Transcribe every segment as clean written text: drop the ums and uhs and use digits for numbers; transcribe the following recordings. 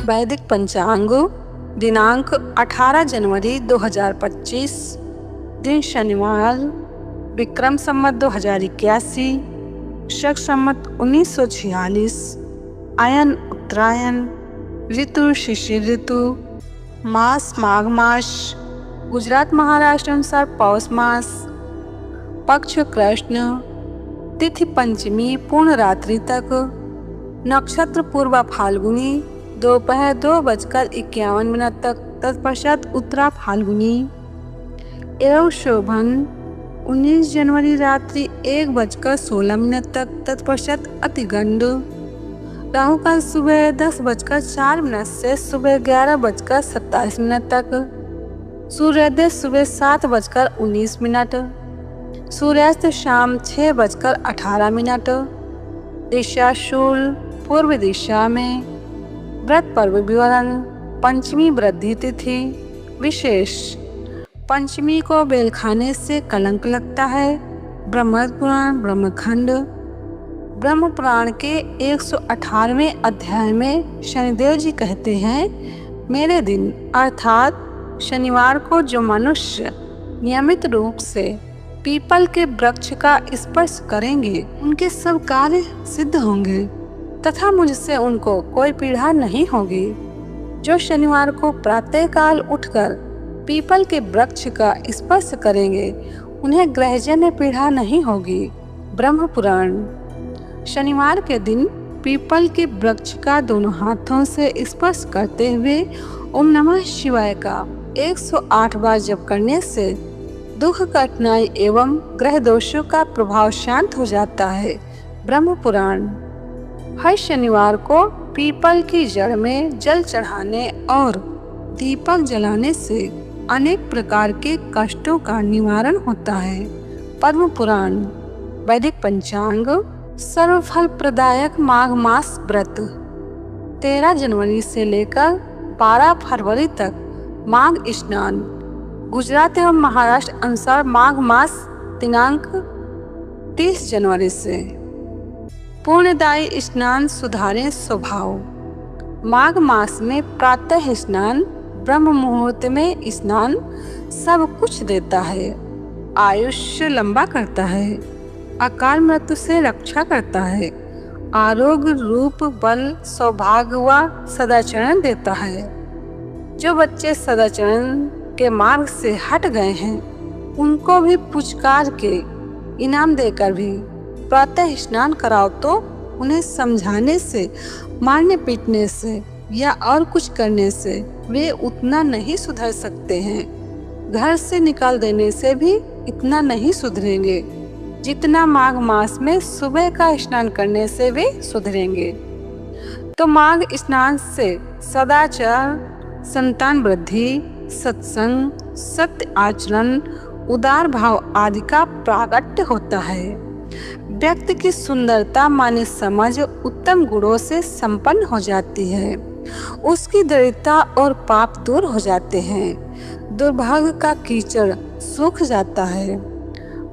वैदिक पंचांग दिनांक 18 जनवरी 2025, दिन शनिवार, विक्रम संवत 2081, शक संवत 1946, अयन उत्तरायण, ऋतु शिशिर ऋतु, मास माघ मास, गुजरात महाराष्ट्र अनुसार पौष मास, पक्ष कृष्ण, तिथि पंचमी पूर्ण रात्रि तक, नक्षत्र पूर्वा फाल्गुनी दोपहर 2:51 तक, तत्पश्चात उत्तरा फाल्गुनी एवं शोभन 19 जनवरी रात्रि 1:16 तक, तत्पश्चात अतिगंड। राहु काल सुबह 10:04 से सुबह 11:27 तक, सूर्योदय सुबह 7:19, सूर्यास्त शाम 6:18, दिशा शूल पूर्व दिशा में, व्रत पर्व विवरण। पंचमी वृद्धि तिथि विशेष, पंचमी को बेल खाने से कलंक लगता है। ब्रह्म पुराण ब्रह्मखंड। ब्रह्म पुराण के 118वें अध्याय में शनिदेव जी कहते हैं, मेरे दिन अर्थात शनिवार को जो मनुष्य नियमित रूप से पीपल के वृक्ष का स्पर्श करेंगे उनके सब कार्य सिद्ध होंगे तथा मुझसे उनको कोई पीड़ा नहीं होगी। जो शनिवार को प्रातःकाल उठकर पीपल के वृक्ष का स्पर्श करेंगे उन्हें ग्रहजन्य पीड़ा नहीं होगी। ब्रह्म पुराण। शनिवार के दिन पीपल के वृक्ष का दोनों हाथों से स्पर्श करते हुए ओम नमः शिवाय का 108 बार जप करने से दुख कठिनाई एवं ग्रह दोषों का प्रभाव शांत हो जाता है। ब्रह्म पुराण। हर शनिवार को पीपल की जड़ में जल चढ़ाने और दीपक जलाने से अनेक प्रकार के कष्टों का निवारण होता है। पद्म पुराण। वैदिक पंचांग सर्वफल प्रदायक माघ मास व्रत 13 जनवरी से लेकर 12 फरवरी तक माघ स्नान। गुजरात एवं महाराष्ट्र अनुसार माघ मास दिनांक 30 जनवरी से। पुण्यदायी स्नान सुधारें स्वभाव। माघ मास में प्रातः स्नान, ब्रह्म मुहूर्त में स्नान सब कुछ देता है। आयुष्य लंबा करता है, अकाल मृत्यु से रक्षा करता है, आरोग्य रूप बल सौभाग्य व सदाचरण देता है। जो बच्चे सदाचरण के मार्ग से हट गए हैं उनको भी पुचकार के इनाम देकर भी प्रातः स्नान कराओ तो उन्हें समझाने से, मारने पीटने से या और कुछ करने से वे उतना नहीं सुधर सकते हैं। घर से निकाल देने से भी इतना नहीं सुधरेंगे जितना माघ मास में सुबह का स्नान करने से वे सुधरेंगे। तो माघ स्नान से सदाचार, संतान वृद्धि, सत्संग, सत्य आचरण, उदार भाव आदि का प्रागट्य होता है। व्यक्ति की सुंदरता माने समझ उत्तम गुणों से संपन्न हो जाती है। उसकी दरिद्रता और पाप दूर हो जाते हैं। दुर्भाग्य का कीचड़ सूख जाता है।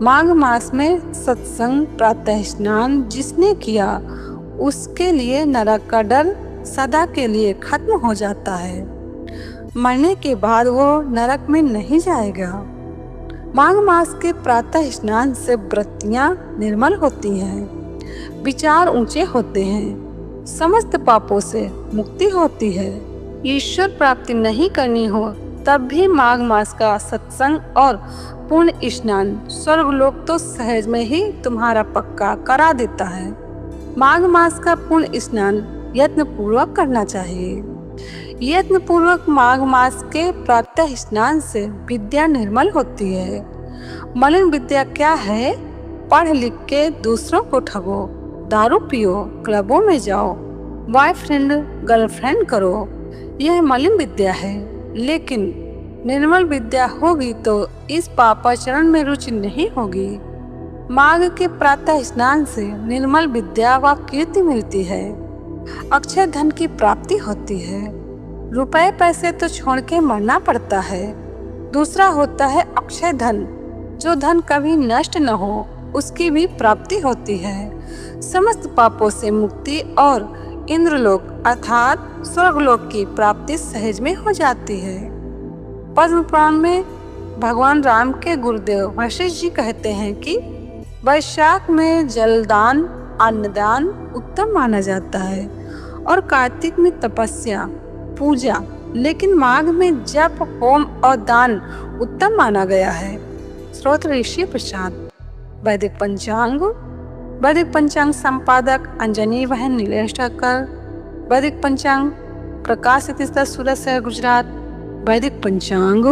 माघ मास में सत्संग, प्रातः स्नान जिसने किया उसके लिए नरक का डर सदा के लिए खत्म हो जाता है। मरने के बाद वो नरक में नहीं जाएगा। माघ मास के प्रातः स्नान से वृत्तियां निर्मल होती हैं, विचार ऊंचे होते हैं, समस्त पापों से मुक्ति होती है। ईश्वर प्राप्ति नहीं करनी हो तब भी माघ मास का सत्संग और पुण्य स्नान स्वर्गलोक तो सहज में ही तुम्हारा पक्का करा देता है। माघ मास का पुण्य स्नान यत्न पूर्वक करना चाहिए। यत्न पूर्वक माघ मास के प्रातः स्नान से विद्या निर्मल होती है। मलिन विद्या क्या है? पढ़ लिख के दूसरों को ठगो, दारू पियो, क्लबों में जाओ, बॉयफ्रेंड गर्लफ्रेंड करो, यह मलिन विद्या है। लेकिन निर्मल विद्या होगी तो इस पापाचरण में रुचि नहीं होगी। माघ के प्रातः स्नान से निर्मल विद्या व कीर्ति मिलती है। अक्षय धन की प्राप्ति होती है। रुपए पैसे तो छोड़ के मरना पड़ता है। दूसरा होता है अक्षय धन, जो धन कभी नष्ट न हो उसकी भी प्राप्ति होती है। समस्त पापों से मुक्ति और इंद्रलोक अर्थात स्वर्गलोक की प्राप्ति सहज में हो जाती है। पद्म पुराण में भगवान राम के गुरुदेव वशिष्ठ जी कहते हैं कि वैशाख में जलदान अन्नदान उत्तम माना जाता है और कार्तिक में तपस्या पूजा, लेकिन माघ में जप होम और दान उत्तम माना गया है। स्रोत ऋषि प्रसाद। वैदिक पंचांग संपादक अंजनी बहन नीलेश ठाकर। वैदिक पंचांग प्रकाश सूरत शहर गुजरात। वैदिक पंचांग